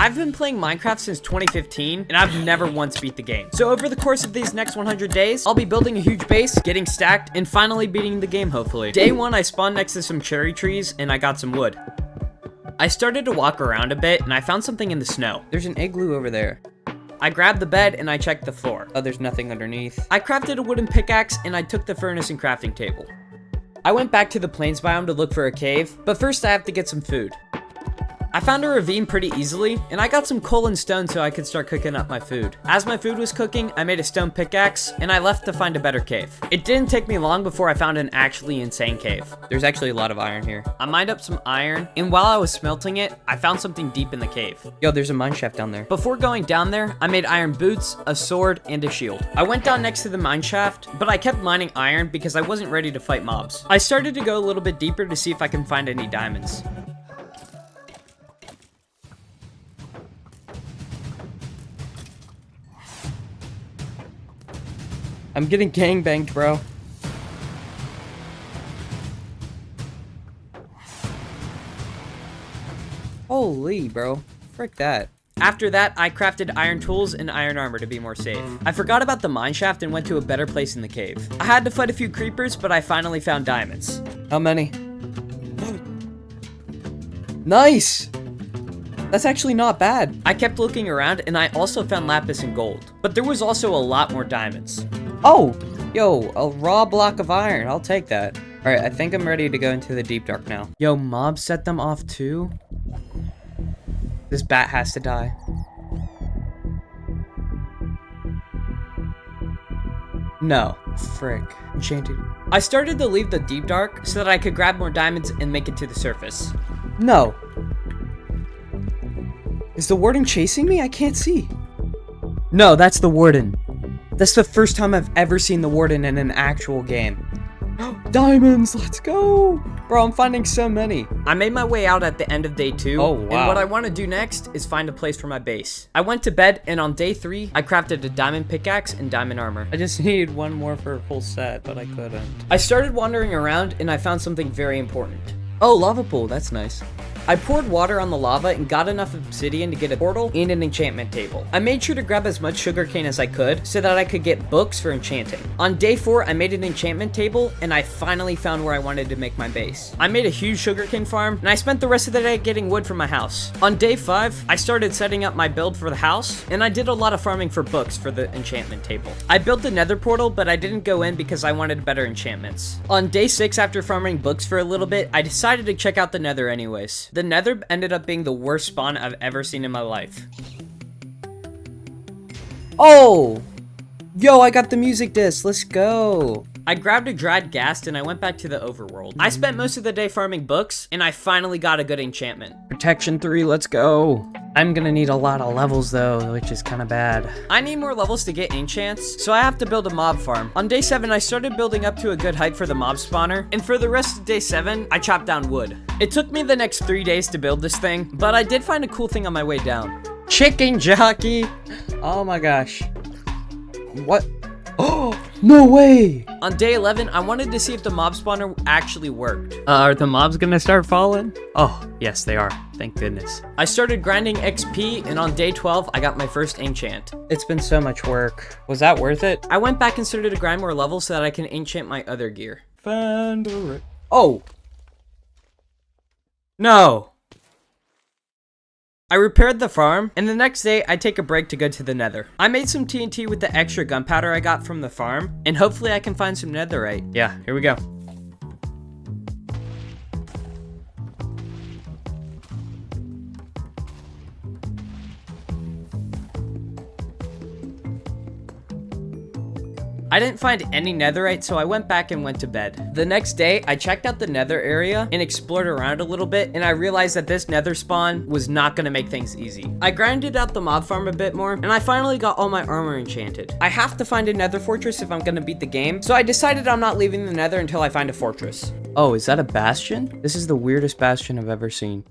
I've been playing Minecraft since 2015, and I've never once beat the game. So over the course of these next 100 days, I'll be building a huge base, getting stacked, and finally beating the game, hopefully. Day 1, I spawned next to some cherry trees, and I got some wood. I started to walk around a bit, and I found something in the snow. There's an igloo over there. I grabbed the bed, and I checked the floor. Oh, there's nothing underneath. I crafted a wooden pickaxe, and I took the furnace and crafting table. I went back to the plains biome to look for a cave, but first I have to get some food. I found a ravine pretty easily, and I got some coal and stone so I could start cooking up my food. As my food was cooking, I made a stone pickaxe, and I left to find a better cave. It didn't take me long before I found an actually insane cave. There's actually a lot of iron here. I mined up some iron, and while I was smelting it, I found something deep in the cave. Yo, there's a mine shaft down there. Before going down there, I made iron boots, a sword, and a shield. I went down next to the mine shaft, but I kept mining iron because I wasn't ready to fight mobs. I started to go a little bit deeper to see if I can find any diamonds. I'm getting gangbanged, bro. Holy, bro. Frick that. After that, I crafted iron tools and iron armor to be more safe. I forgot about the mine shaft and went to a better place in the cave. I had to fight a few creepers, but I finally found diamonds. How many? Nice! That's actually not bad. I kept looking around, and I also found lapis and gold. But there was also a lot more diamonds. Oh, yo, a raw block of iron. I'll take that. All right, I think I'm ready to go into the deep dark now. Yo, mobs set them off too? This bat has to die. No. Frick. Enchanted. I started to leave the deep dark so that I could grab more diamonds and make it to the surface. No. Is the warden chasing me? I can't see. No, that's the warden. That's the first time I've ever seen the warden in an actual game. Diamonds, let's go. Bro, I'm finding so many. I made my way out at the end of day 2. Oh, wow. And what I want to do next is find a place for my base. I went to bed, and on day 3, I crafted a diamond pickaxe and diamond armor. I just needed one more for a full set, but I couldn't. I started wandering around, and I found something very important. Oh, lava pool, that's nice. I poured water on the lava and got enough obsidian to get a portal and an enchantment table. I made sure to grab as much sugarcane as I could so that I could get books for enchanting. On day 4, I made an enchantment table, and I finally found where I wanted to make my base. I made a huge sugarcane farm, and I spent the rest of the day getting wood for my house. On day 5, I started setting up my build for the house, and I did a lot of farming for books for the enchantment table. I built the nether portal, but I didn't go in because I wanted better enchantments. On day 6, after farming books for a little bit, I decided to check out the nether anyways. The nether ended up being the worst spawn I've ever seen in my life. Oh! Yo, I got the music disc. Let's go. I grabbed a dried ghast and I went back to the overworld. I spent most of the day farming books, and I finally got a good enchantment. Protection 3, let's go. I'm gonna need a lot of levels though, which is kind of bad. I need more levels to get enchants, so I have to build a mob farm. On day 7, I started building up to a good height for the mob spawner, and for the rest of day 7, I chopped down wood. It took me the next 3 days to build this thing, but I did find a cool thing on my way down. Chicken jockey! Oh my gosh. What? Oh, no way! On day 11, I wanted to see if the mob spawner actually worked. Are the mobs gonna start falling? Oh, yes, they are. Thank goodness. I started grinding XP, and on day 12, I got my first enchant. It's been so much work. Was that worth it? I went back and started to grind more levels so that I can enchant my other gear. Oh! No! I repaired the farm, and the next day, I take a break to go to the nether. I made some TNT with the extra gunpowder I got from the farm, and hopefully I can find some netherite. Yeah, here we go. I didn't find any netherite, so I went back and went to bed. The next day, I checked out the nether area and explored around a little bit, and I realized that this nether spawn was not gonna make things easy. I grinded out the mob farm a bit more, and I finally got all my armor enchanted. I have to find a nether fortress if I'm gonna beat the game, so I decided I'm not leaving the nether until I find a fortress. Oh, is that a bastion? This is the weirdest bastion I've ever seen.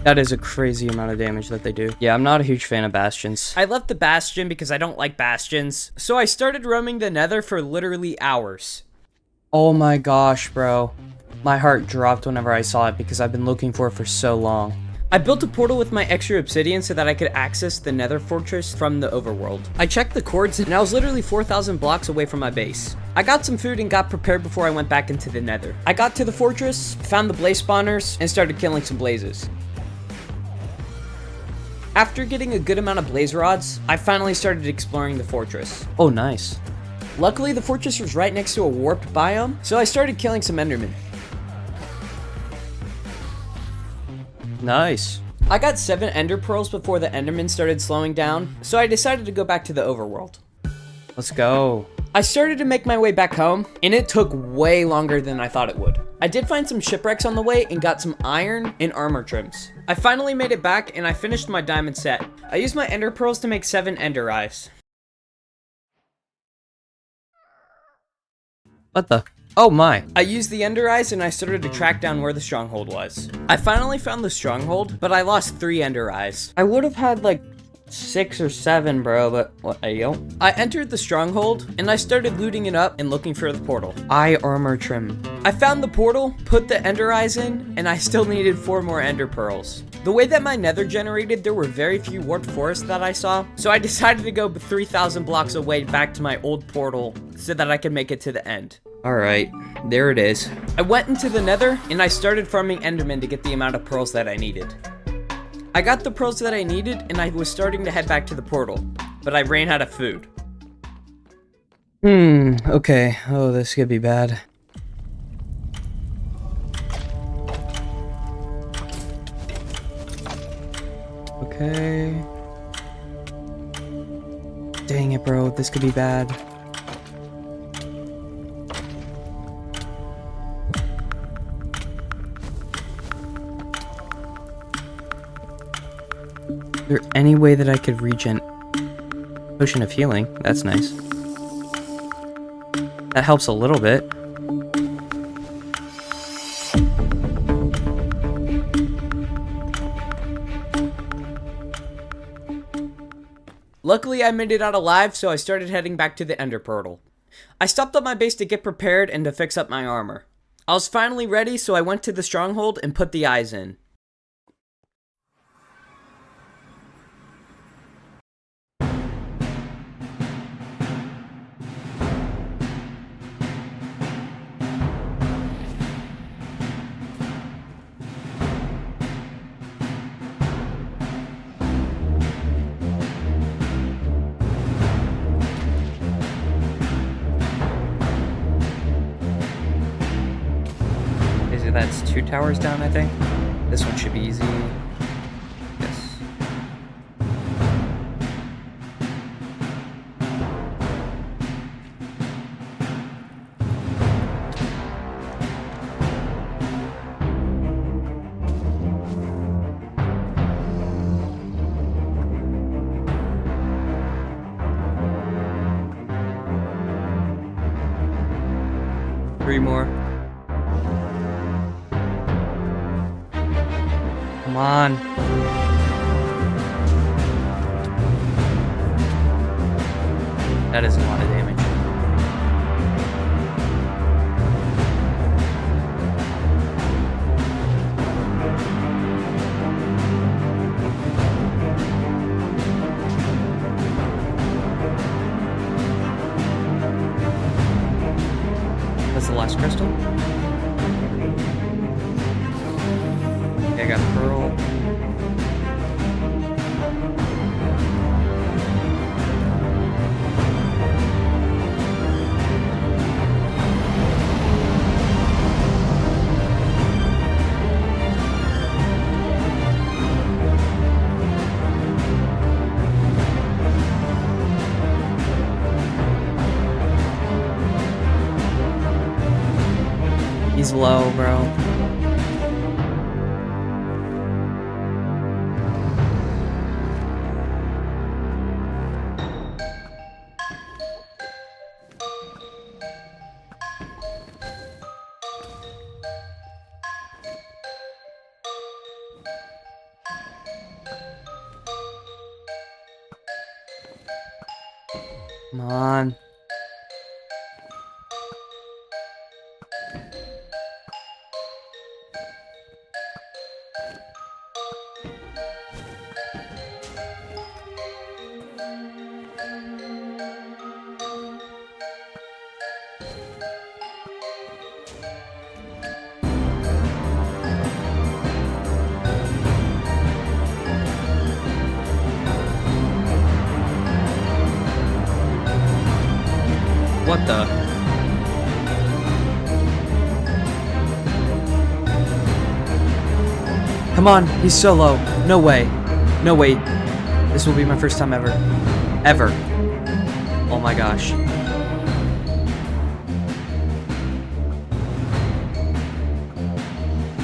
That is a crazy amount of damage that they do. Yeah, I'm not a huge fan of bastions. I left the bastion because I don't like bastions. So I started roaming the nether for literally hours. Oh my gosh, bro. My heart dropped whenever I saw it because I've been looking for it for so long. I built a portal with my extra obsidian so that I could access the nether fortress from the overworld. I checked the coords and I was literally 4,000 blocks away from my base. I got some food and got prepared before I went back into the nether. I got to the fortress, found the blaze spawners, and started killing some blazes. After getting a good amount of blaze rods, I finally started exploring the fortress. Oh, nice. Luckily, the fortress was right next to a warped biome, so I started killing some endermen. Nice. I got 7 ender pearls before the endermen started slowing down, so I decided to go back to the overworld. Let's go. I started to make my way back home, and it took way longer than I thought it would. I did find some shipwrecks on the way and got some iron and armor trims. I finally made it back and I finished my diamond set. I used my ender pearls to make 7 ender eyes. What the? Oh my. I used the ender eyes and I started to track down where the stronghold was. I finally found the stronghold, but I lost 3 ender eyes. I would have had like 6 or 7, bro, but what, yo. I entered the stronghold and I started looting it up and looking for the portal. Eye armor trim. I found the portal, put the ender eyes in, and I still needed 4 more ender pearls. The way that my nether generated, there were very few warped forests that I saw, so I decided to go 3,000 blocks away back to my old portal so that I could make it to the end. Alright, there it is. I went into the nether and I started farming endermen to get the amount of pearls that I needed. I got the pearls that I needed and I was starting to head back to the portal, but I ran out of food. Okay. Oh, this could be bad. Okay. Dang it, bro. This could be bad. Is there any way that I could regen? Potion of healing. That's nice. That helps a little bit. Luckily, I made it out alive, so I started heading back to the ender portal. I stopped at my base to get prepared and to fix up my armor. I was finally ready, so I went to the stronghold and put the eyes in. That's 2 towers down, I think. This one should be easy. Yes. Three more. Come on. That is a lot of damage. That's the last crystal. Okay, I got pearl. He's low, bro. Come on. What the? Come on, he's so low. No way. No way. This will be my first time ever. Ever. Oh my gosh.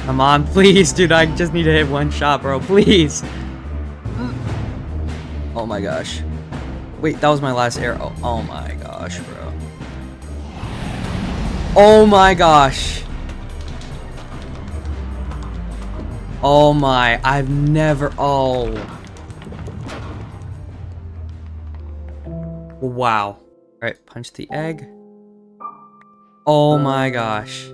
Come on, please, dude. I just need to hit one shot, bro. Please. Oh my gosh. Wait, that was my last arrow. Oh my gosh, bro. Oh my gosh. Oh my, I've never, oh. Wow. Alright, punch the egg. Oh my gosh.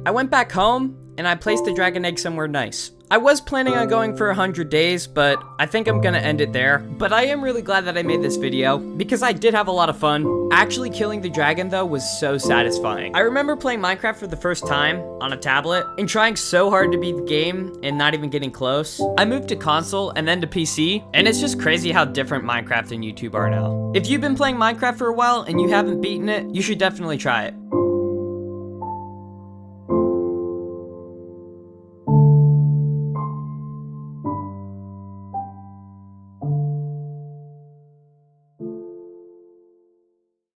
I went back home, and I placed the dragon egg somewhere nice. I was planning on going for 100 days, but I think I'm gonna end it there. But I am really glad that I made this video, because I did have a lot of fun. Actually killing the dragon, though, was so satisfying. I remember playing Minecraft for the first time on a tablet, and trying so hard to beat the game, and not even getting close. I moved to console, and then to PC, and it's just crazy how different Minecraft and YouTube are now. If you've been playing Minecraft for a while, and you haven't beaten it, you should definitely try it.